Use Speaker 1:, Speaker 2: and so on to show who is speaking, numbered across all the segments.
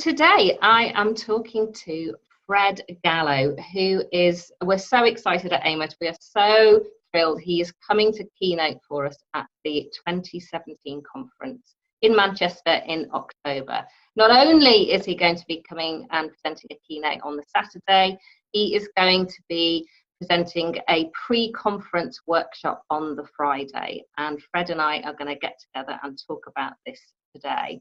Speaker 1: today I am talking to Fred Gallo, who is, we're so excited at AMET. We are so thrilled. He is coming to keynote for us at the 2017 conference in Manchester in October. Not only is he going to be coming and presenting a keynote on the Saturday, he is going to be presenting a pre-conference workshop on the Friday. And Fred and I are going to get together and talk about this today.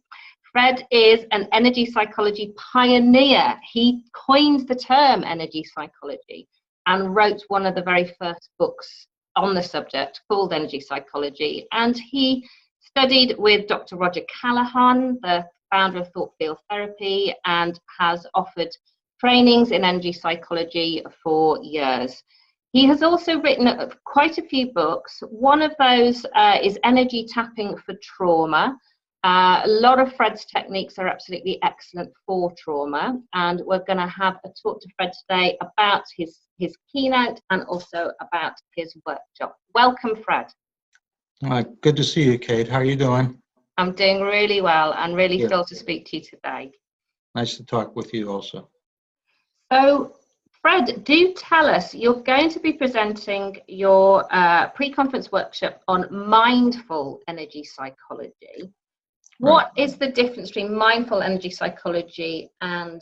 Speaker 1: Fred is an energy psychology pioneer. He coined the term energy psychology and wrote one of the very first books on the subject called Energy Psychology. And he studied with Dr. Roger Callahan, the founder of Thought Field Therapy, and has offered trainings in energy psychology for years. He has also written quite a few books. One of those is Energy Tapping for Trauma. A lot of Fred's techniques are absolutely excellent for trauma, and we're going to have a talk to Fred today about his keynote and also about his workshop. Welcome, Fred.
Speaker 2: Good to see you, Kate. How are you doing?
Speaker 1: I'm doing really well and really thrilled to speak to you today.
Speaker 2: Nice to talk with you also.
Speaker 1: So, Fred, do tell us, you're going to be presenting your pre-conference workshop on mindful energy psychology. What is the difference between mindful energy psychology and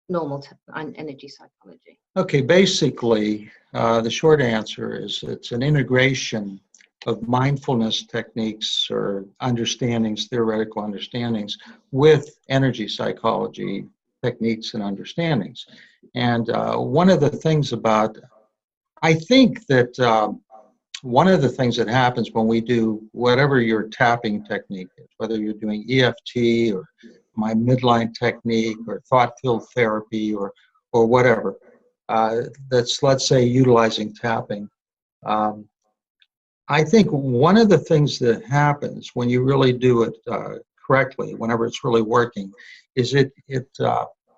Speaker 1: normal energy psychology?
Speaker 2: Okay, basically, the short answer is it's an integration of mindfulness techniques or understandings, theoretical understandings, with energy psychology techniques and understandings. And one of the things about, I think that one of the things that happens when we do whatever your tapping technique is, whether you're doing EFT or my midline technique or thought field therapy or whatever, that's, let's say, utilizing tapping. I think one of the things that happens when you really do it correctly, whenever it's really working, is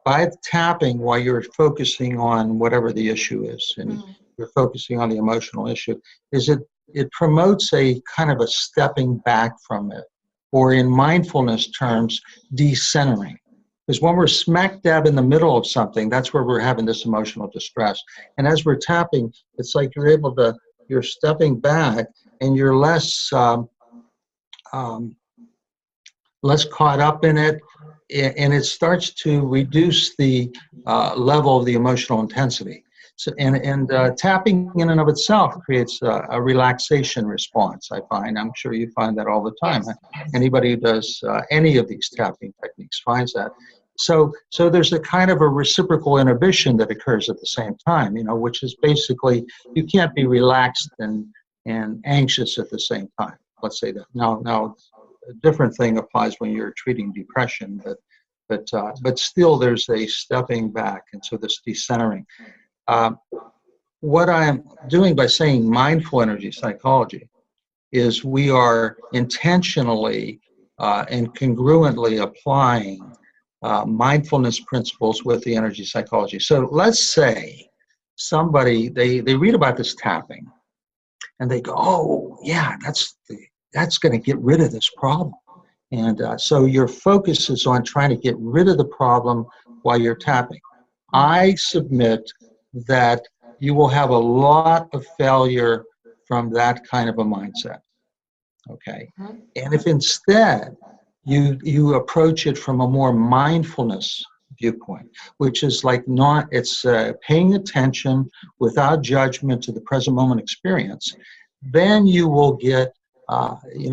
Speaker 2: by tapping while you're focusing on whatever the issue is, and you're focusing on the emotional issue, is it promotes a kind of a stepping back from it, or in mindfulness terms, decentering. Because when we're smack dab in the middle of something, that's where we're having this emotional distress. And as we're tapping, it's like you're stepping back and you're less caught up in it, and it starts to reduce the level of the emotional intensity. So, and tapping in and of itself creates a relaxation response, I find. I'm sure you find that all the time.
Speaker 1: Yes.
Speaker 2: Anybody who does any of these tapping techniques finds that. So there's a kind of a reciprocal inhibition that occurs at the same time, which is basically you can't be relaxed and anxious at the same time. Let's say that. Now, a different thing applies when you're treating depression, but still there's a stepping back, and so this decentering. What I'm doing by saying mindful energy psychology is we are intentionally and congruently applying mindfulness principles with the energy psychology. So let's say somebody, they read about this tapping and they go, oh yeah, that's going to get rid of this problem. And so your focus is on trying to get rid of the problem while you're tapping. I submit that you will have a lot of failure from that kind of a mindset, okay? And if instead you approach it from a more mindfulness viewpoint, which is like it's paying attention without judgment to the present moment experience, then you will get, you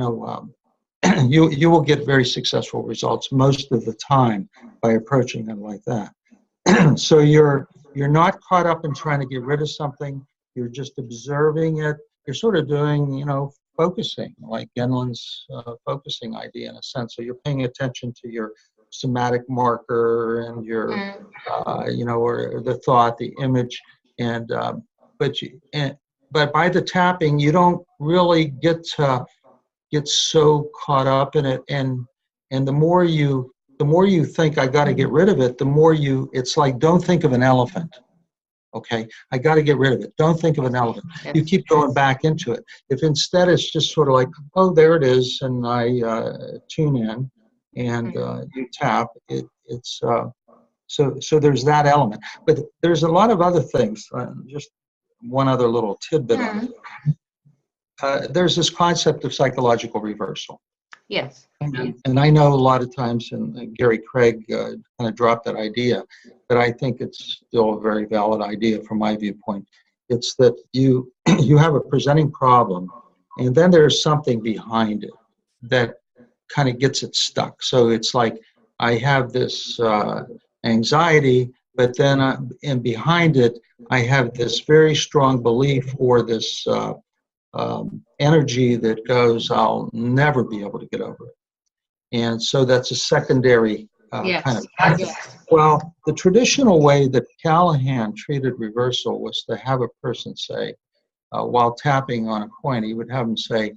Speaker 2: will get very successful results most of the time by approaching it like that. So you're not caught up in trying to get rid of something. You're just observing it. You're sort of doing, focusing, like Genlin's focusing idea in a sense. So you're paying attention to your somatic marker and your, or the thought, the image, and but by the tapping, you don't really get so caught up in it, and the more you think I got to get rid of it, the more it's like, don't think of an elephant. Okay, I got to get rid of it. Don't think of an elephant. You keep going back into it. If instead it's just sort of like, oh, there it is, and I tune in, and you tap, so there's that element. But there's a lot of other things. Just one other little tidbit on it. There's this concept of psychological reversal.
Speaker 1: Yes.
Speaker 2: And I know a lot of times, and Gary Craig kind of dropped that idea, but I think it's still a very valid idea from my viewpoint. It's that you have a presenting problem, and then there's something behind it that kind of gets it stuck. So it's like I have this anxiety, but then and behind it, I have this very strong belief or this energy that goes, I'll never be able to get over it. And so that's a secondary kind of.
Speaker 1: Yes.
Speaker 2: Well, the traditional way that Callahan treated reversal was to have a person say, while tapping on a coin, he would have them say,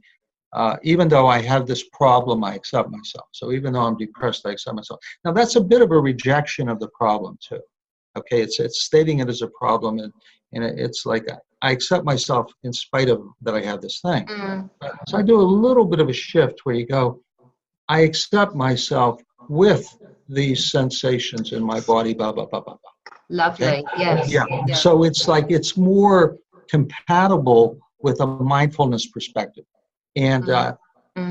Speaker 2: even though I have this problem, I accept myself. So even though I'm depressed, I accept myself. Now that's a bit of a rejection of the problem too. Okay, it's stating it as a problem, and it's like I accept myself in spite of that I have this thing. So I do a little bit of a shift where you go, I accept myself with these sensations in my body, blah, blah, blah, blah, blah.
Speaker 1: Lovely.
Speaker 2: Okay?
Speaker 1: Yes.
Speaker 2: Yeah. So it's like it's more compatible with a mindfulness perspective. And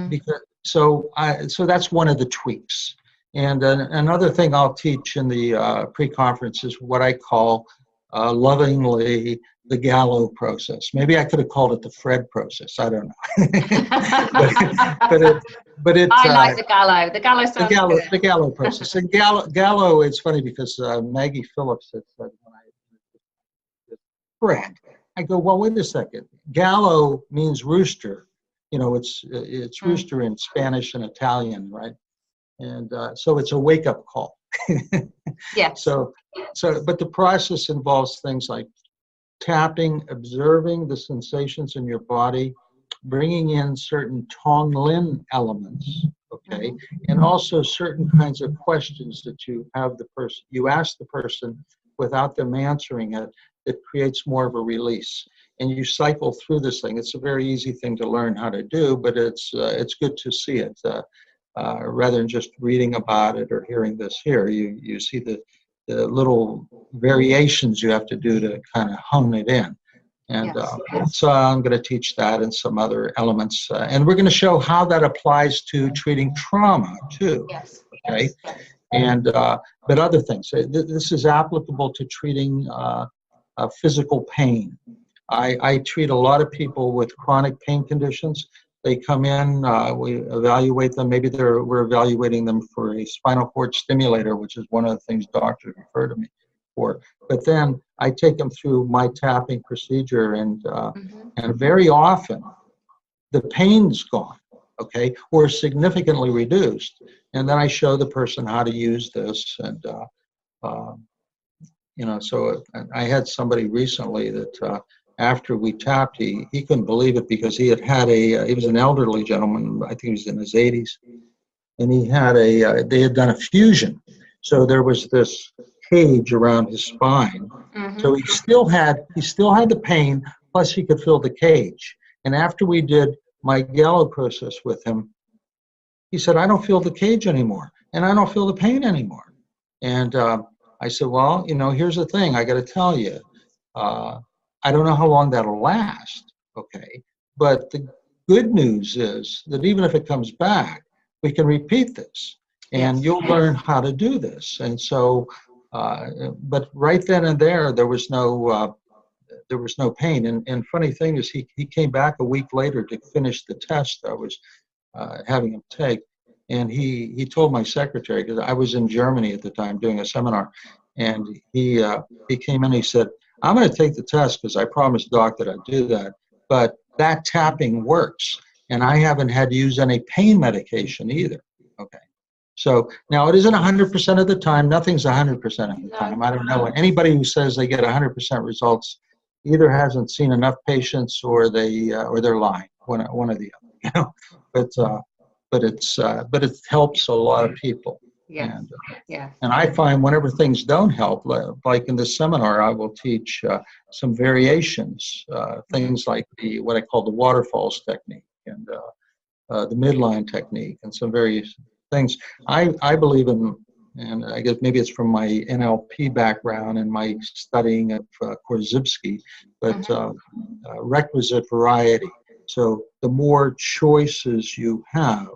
Speaker 2: because so that's one of the tweaks. And another thing I'll teach in the pre-conference is what I call lovingly the Gallo process. Maybe I could have called it the Fred process. I don't know. but it.
Speaker 1: I like the Gallo. The Gallo sounds good.
Speaker 2: The Gallo process. And Gallo. It's funny because Maggie Phillips had said when I Fred, I go, well, wait a second. Gallo means rooster. You know, it's rooster in Spanish and Italian, right? And so it's a wake-up call.
Speaker 1: Yeah.
Speaker 2: So, but the process involves things like tapping, observing the sensations in your body, bringing in certain Tonglen elements, okay, and also certain kinds of questions that you ask the person without them answering it. It creates more of a release. And you cycle through this thing. It's a very easy thing to learn how to do, but it's good to see it. Rather than just reading about it or hearing this here, you see the little variations you have to do to kind of hone it in. And so I'm going to teach that and some other elements. And we're going to show how that applies to treating trauma too.
Speaker 1: Yes.
Speaker 2: Okay. And but other things. This is applicable to treating physical pain. I treat a lot of people with chronic pain conditions. They come in, we evaluate them. Maybe we're evaluating them for a spinal cord stimulator, which is one of the things doctors refer to me for. But then I take them through my tapping procedure, and very often the pain's gone, okay, or significantly reduced. And then I show the person how to use this, and so I had somebody recently that. After we tapped, he couldn't believe it because he was an elderly gentleman, I think he was in his 80s, and they had done a fusion. So there was this cage around his spine. So he still had the pain, plus he could feel the cage. And after we did my Gallo process with him, he said, I don't feel the cage anymore, and I don't feel the pain anymore. And I said, well, here's the thing, I got to tell you. I don't know how long that'll last, okay? But the good news is that even if it comes back, we can repeat this, and you'll learn how to do this. And so, but right then and there was no pain. And funny thing is, he came back a week later to finish the test I was having him take, and he told my secretary, because I was in Germany at the time doing a seminar, and he came in and he said, I'm going to take the test because I promised Doc that I'd do that, but that tapping works, and I haven't had to use any pain medication either. Okay. So now it isn't 100% of the time. Nothing's 100% of the time. I don't know. Anybody who says they get 100% results either hasn't seen enough patients or they're lying. One or the other. But it helps a lot of people.
Speaker 1: Yeah.
Speaker 2: And I find whenever things don't help, like in this seminar, I will teach some variations, things like what I call the waterfalls technique and the midline technique and some various things. I believe in and I guess maybe it's from my NLP background and my studying of Korzybski, but requisite variety. So the more choices you have,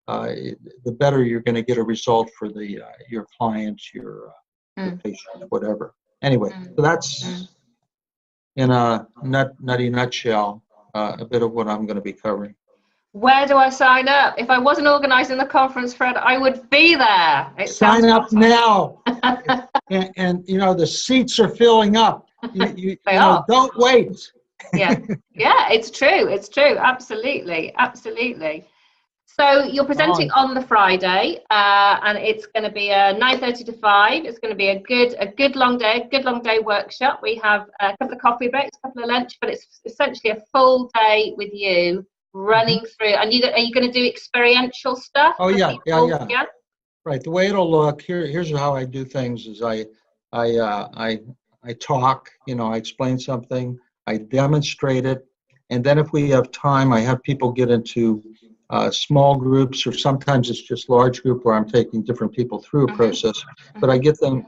Speaker 2: the better you're going to get a result for the your clients, your patient, whatever. Anyway, so that's in a nutty nutshell a bit of what I'm going to be covering.
Speaker 1: Where do I sign up? If I wasn't organising the conference, Fred, I would be there.
Speaker 2: Sign up now, and you know the seats are filling up. You know, don't wait.
Speaker 1: Yeah, yeah, it's true. It's true. Absolutely, absolutely. So you're presenting on the Friday, and it's going to be a 9:30 to 5. It's going to be a good long day workshop. We have a couple of coffee breaks, a couple of lunch, but it's essentially a full day with you running through. And are you going to do experiential stuff?
Speaker 2: Oh yeah. Right. The way it'll look here's how I do things: is I talk. You know, I explain something, I demonstrate it, and then if we have time, I have people get into small groups, or sometimes it's just large group where I'm taking different people through a process, but I give them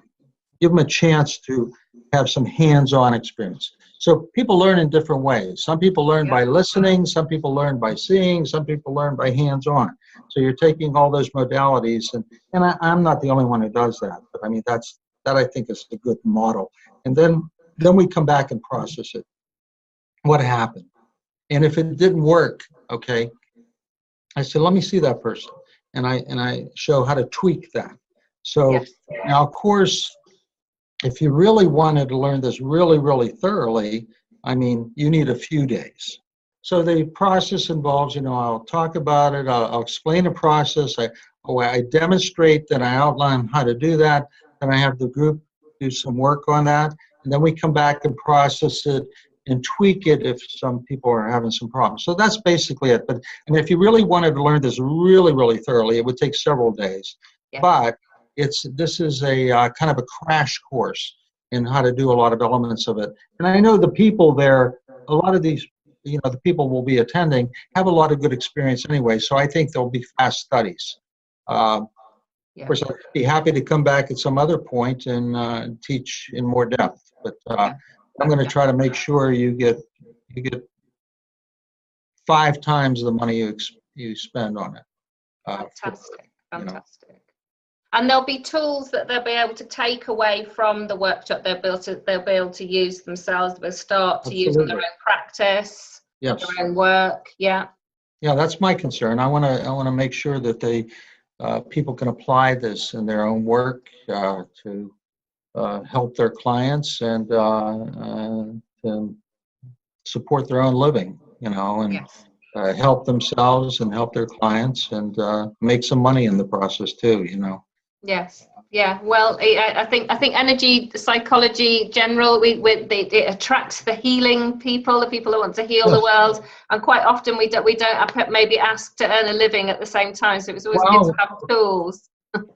Speaker 2: a chance to have some hands-on experience. So people learn in different ways. Some people learn by listening, some people learn by seeing, some people learn by hands-on. So you're taking all those modalities, and I'm not the only one who does that, but I mean that I think is a good model. And then we come back and process it. What happened? And if it didn't work, okay, I said, let me see that person, and I show how to tweak that. So now, of course, if you really wanted to learn this really, really thoroughly, I mean, you need a few days. So the process involves, you know, I'll talk about it, I'll explain the process, I demonstrate, then I outline how to do that, then I have the group do some work on that, and then we come back and process it and tweak it if some people are having some problems. So that's basically it. But and if you really wanted to learn this really, really thoroughly, it would take several days. But this is a kind of a crash course in how to do a lot of elements of it. And I know the people there, a lot of these, you know, the people will be attending have a lot of good experience anyway. So I think there'll be fast studies. Of course, I'd be happy to come back at some other point and teach in more depth. But I'm going to try to make sure you get 5 times the money you spend on it.
Speaker 1: Fantastic. And there'll be tools that they'll be able to take away from the workshop. They'll be able to use themselves. They'll start to use in their own practice, their own work. Yeah,
Speaker 2: that's my concern. I want to make sure that people can apply this in their own work to help their clients and to support their own living, you know, and help themselves and help their clients and make some money in the process too, you know.
Speaker 1: Yes. Yeah. Well, I think energy psychology general, it attracts the healing people, the people who want to heal the world, and quite often we don't maybe ask to earn a living at the same time. So it's always good to have tools.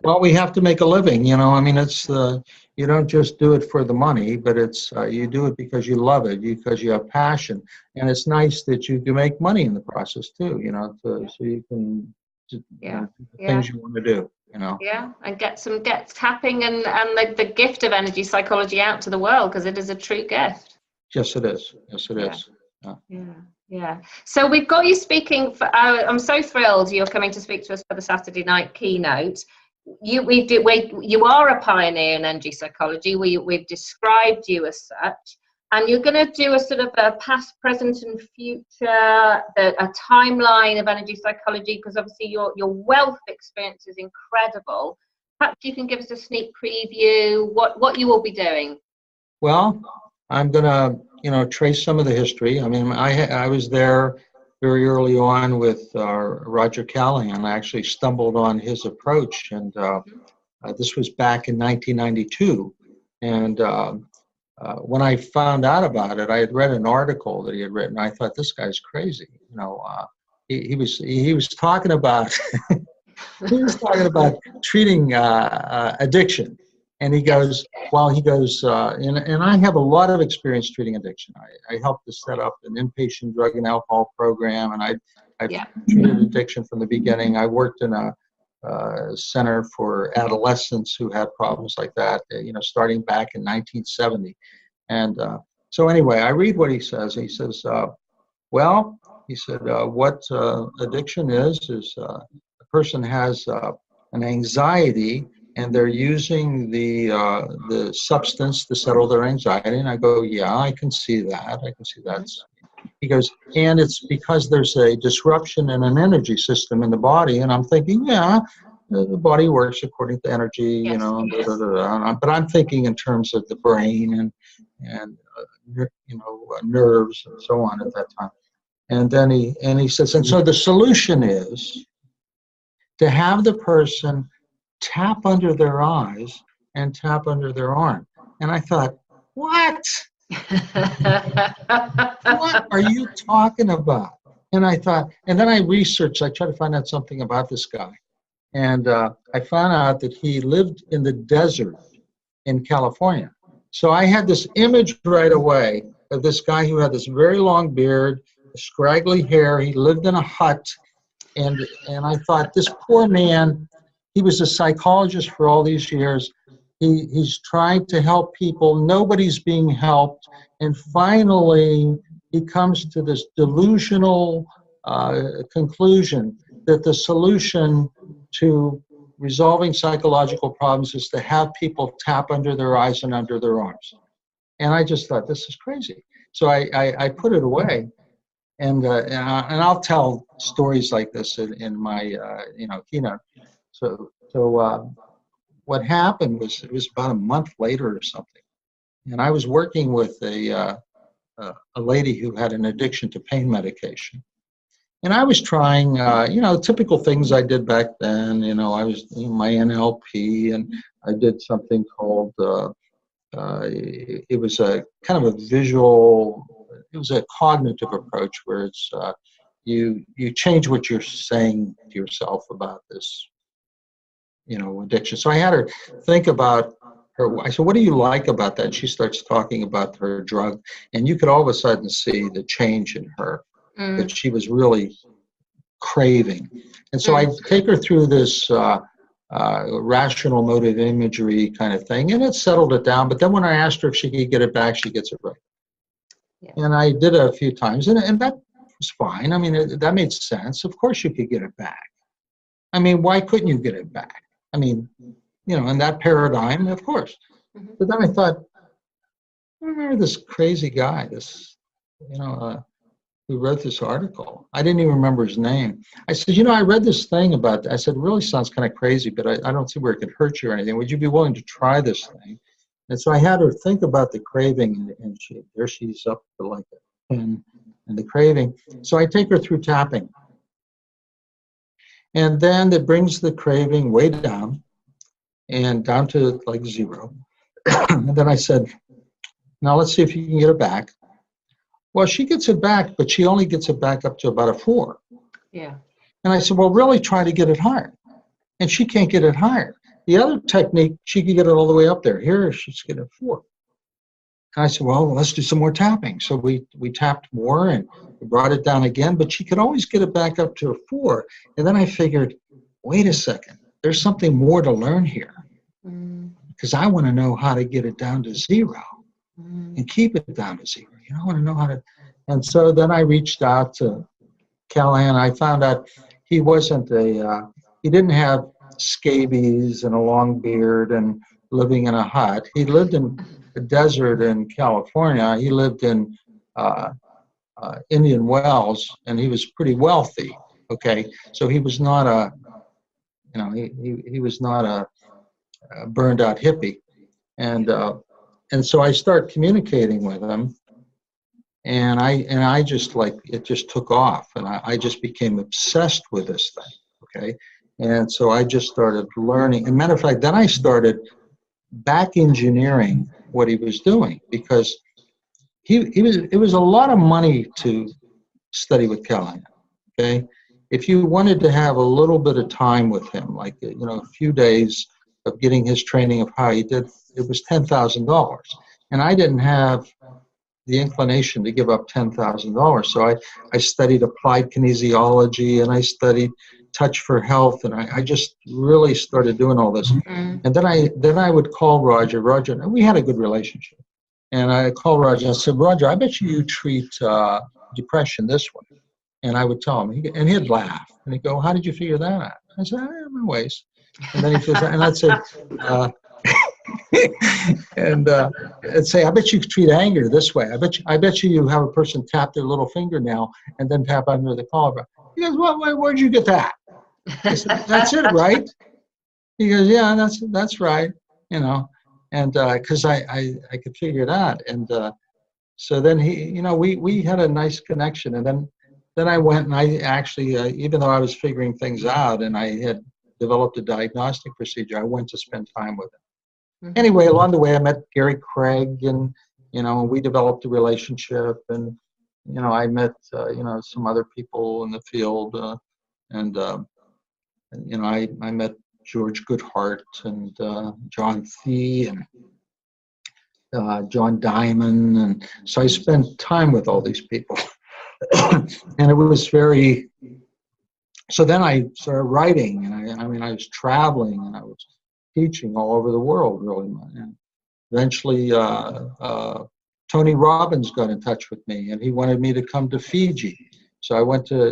Speaker 2: Well, we have to make a living, you know. I mean, it's you don't just do it for the money, but it's you do it because you love it, because you have passion, and it's nice that you can make money in the process too, you know, so you can do the things you want to do. You know. Yeah,
Speaker 1: and get tapping and the gift of energy psychology out to the world, because it is a true gift.
Speaker 2: Yes, it is. Yes, it is.
Speaker 1: Yeah. So we've got you speaking for. I'm so thrilled you're coming to speak to us for the Saturday night keynote. You are a pioneer in energy psychology. We've described you as such. And you're going to do a sort of a past, present, and future, a timeline of energy psychology, because obviously your wealth of experience is incredible. Perhaps you can give us a sneak preview, what you will be doing.
Speaker 2: Well, I'm going to, you know, trace some of the history. I mean, I was there very early on with Roger Callahan. I actually stumbled on his approach, and this was back in 1992. And when I found out about it, I had read an article that he had written. I thought, this guy's crazy. You know, he was talking about treating addiction, and he goes, and I have a lot of experience treating addiction. I helped to set up an inpatient drug and alcohol program, and I treated addiction from the beginning. I worked in a center for adolescents who had problems like that, starting back in 1970. And so anyway, I read what he says. He says, well, he said, what addiction is a person has an anxiety, and they're using the substance to settle their anxiety. And I go, yeah, I can see that. I can see that. He goes, and it's because there's a disruption in an energy system in the body. And I'm thinking, yeah, the body works according to energy,
Speaker 1: Yes, yes.
Speaker 2: But I'm thinking in terms of the brain and nerves and so on at that time. And then he says, and so the solution is to have the person tap under their eyes and tap under their arm. And I thought, what? What are you talking about? And I thought, and then I researched, I tried to find out something about this guy. And I found out that he lived in the desert in California. So I had this image right away of this guy who had this very long beard, scraggly hair. He lived in a hut. And I thought, this poor man, he was a psychologist for all these years. He's trying to help people. Nobody's being helped. And finally, he comes to this delusional conclusion that the solution to resolving psychological problems is to have people tap under their eyes and under their arms. And I just thought, this is crazy. So I put it away. And I'll tell stories like this in my keynote. So what happened was, it was about a month later or something, and I was working with a lady who had an addiction to pain medication, and I was trying typical things I did back then. I was my NLP, and I did something called it was a kind of a visual. It was a cognitive approach where it's you change what you're saying to yourself about this, addiction. So I had her think about her. I said, "What do you like about that?" And she starts talking about her drug, and you could all of a sudden see the change in her that she was really craving. And so I take her through this rational motive imagery kind of thing, and it settled it down. But then when I asked her if she could get it back, she gets it right. Yeah. And I did it a few times, and that was fine. I mean, that made sense. Of course you could get it back. I mean, why couldn't you get it back? I mean, in that paradigm, of course. But then I thought, I remember this crazy guy, who wrote this article. I didn't even remember his name. I said, I read this thing about that. I said, it really sounds kind of crazy, but I don't see where it could hurt you or anything. Would you be willing to try this thing? And so I had her think about the craving, and she's up to like a 10 and the craving. So I take her through tapping. And then it brings the craving way down, and down to like 0. And then I said, now let's see if you can get it back. Well, she gets it back, but she only gets it back up to about a 4.
Speaker 1: Yeah.
Speaker 2: And I said, well, really try to get it higher. And she can't get it higher. The other technique, she could get it all the way up there. Here, she's getting a 4. And I said, well, let's do some more tapping. So we tapped more, and we brought it down again, but she could always get it back up to a 4. And then I figured, wait a second, there's something more to learn here. Because I want to know how to get it down to 0 and keep it down to 0. I want to know how to. And so then I reached out to Callahan. I found out he wasn't he didn't have scabies and a long beard and living in a hut. He lived in the desert in California. He lived in Indian Wells, and he was pretty wealthy. Okay, so he was not he was not a burned out hippie, and so I start communicating with him, and I just it just took off, and I just became obsessed with this thing. Okay, and so I just started learning. And matter of fact, then I started back engineering what he was doing, because it was a lot of money to study with Callahan. Okay, if you wanted to have a little bit of time with him, like a few days of getting his training of how he did, it was $10,000, and I didn't have the inclination to give up $10,000. So I studied applied kinesiology, and I studied touch for health, and I just really started doing all this. And then I would call Roger, and we had a good relationship. And I called Roger and I said, Roger, I bet you treat depression this way. And I would tell him, and he'd laugh. And he'd go, how did you figure that out? I said, my ways. And then he says, and I'd say, and I'd say, I bet you treat anger this way. I bet you have a person tap their little fingernail and then tap under the collar. He goes, well, where'd you get that? I said, that's it, right? He goes, yeah, that's right. You know, and because I could figure it out. And so then we had a nice connection. And then I went and I actually, even though I was figuring things out and I had developed a diagnostic procedure, I went to spend time with him. Anyway, along the way, I met Gary Craig, and we developed a relationship, and I met some other people in the field, and I met George Goodhart and John Thie and John Diamond, and so I spent time with all these people, and it was very. So then I started writing, and I was traveling, and I was teaching all over the world, really. And eventually, Tony Robbins got in touch with me, and he wanted me to come to Fiji. So I went to,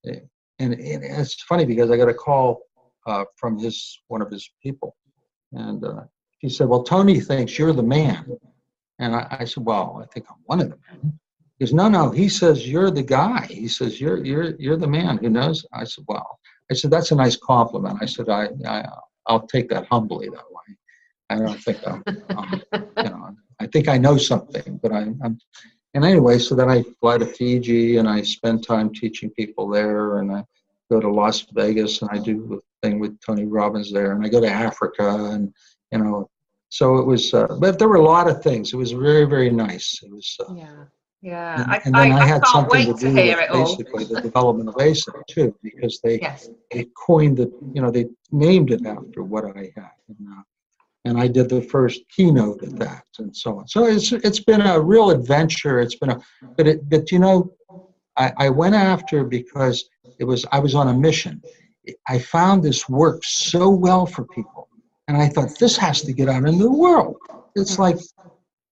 Speaker 2: and it's funny because I got a call from one of his people, and he said, "Well, Tony thinks you're the man," and I said, "Well, I think I'm one of the men." He goes, "No, he says you're the guy. He says you're the man who knows." I said, "Well," I said, "that's a nice compliment." I said, I'll take that humbly that way. I don't think I think I know something, but I'm. And anyway, so then I fly to Fiji and I spend time teaching people there, and I go to Las Vegas and I do the thing with Tony Robbins there, and I go to Africa, and so it was. But there were a lot of things. It was very, very nice. It was.
Speaker 1: Yeah.
Speaker 2: And then I had
Speaker 1: can't
Speaker 2: something
Speaker 1: wait
Speaker 2: to do
Speaker 1: hear
Speaker 2: with
Speaker 1: it all.
Speaker 2: basically the development of ASIC too, because they coined it, they named it after what I had, and I did the first keynote at that, and so on. So it's been a real adventure. It's been but I went after because I was on a mission. I found this worked so well for people, and I thought this has to get out into the world. It's like.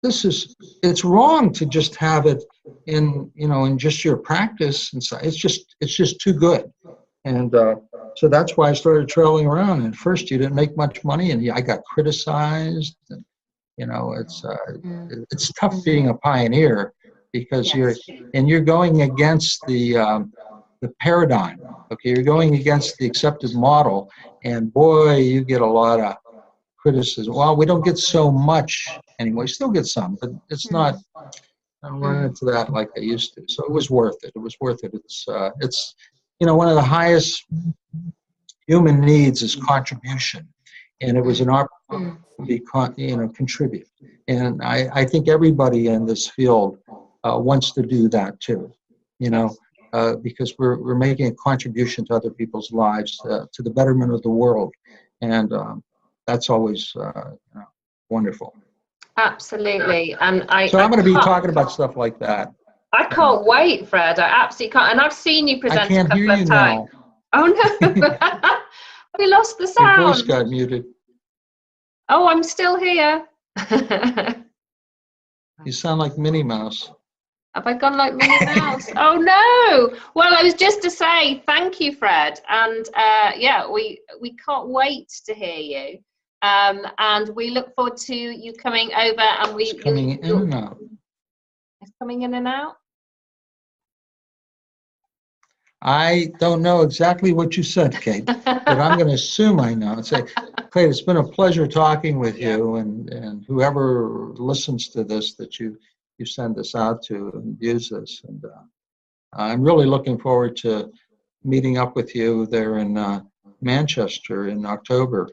Speaker 2: It's wrong to just have it in just your practice, and so it's just too good, and so that's why I started traveling around. And first, you didn't make much money, and I got criticized. And, it's tough being a pioneer because you're going against the paradigm. Okay, you're going against the accepted model, and boy, you get a lot of criticism. Well, we don't get so much anymore. We still get some, but it's not. I don't run into that like I used to. So it was worth it. It was worth it. It's one of the highest human needs is contribution, and it was an opportunity to contribute. And I think everybody in this field wants to do that too. Because we're making a contribution to other people's lives, to the betterment of the world, and that's always wonderful.
Speaker 1: Absolutely. And
Speaker 2: So I'm going to be talking about stuff like that.
Speaker 1: I can't wait, Fred. I absolutely can't. And I've seen you present a couple of times.
Speaker 2: Now.
Speaker 1: Oh no. We lost the sound.
Speaker 2: Your voice got muted.
Speaker 1: Oh, I'm still here.
Speaker 2: You sound like Minnie Mouse.
Speaker 1: Have I gone like Minnie Mouse? Oh no. Well, I was just to say thank you, Fred. And we can't wait to hear you. And we look forward to you coming over, and
Speaker 2: It's coming in and out.
Speaker 1: It's coming in and out.
Speaker 2: I don't know exactly what you said, Kate, but I'm going to assume I know. And say, Kate, it's been a pleasure talking with you, and whoever listens to this, that you send this out to and use this. And I'm really looking forward to meeting up with you there in Manchester in October.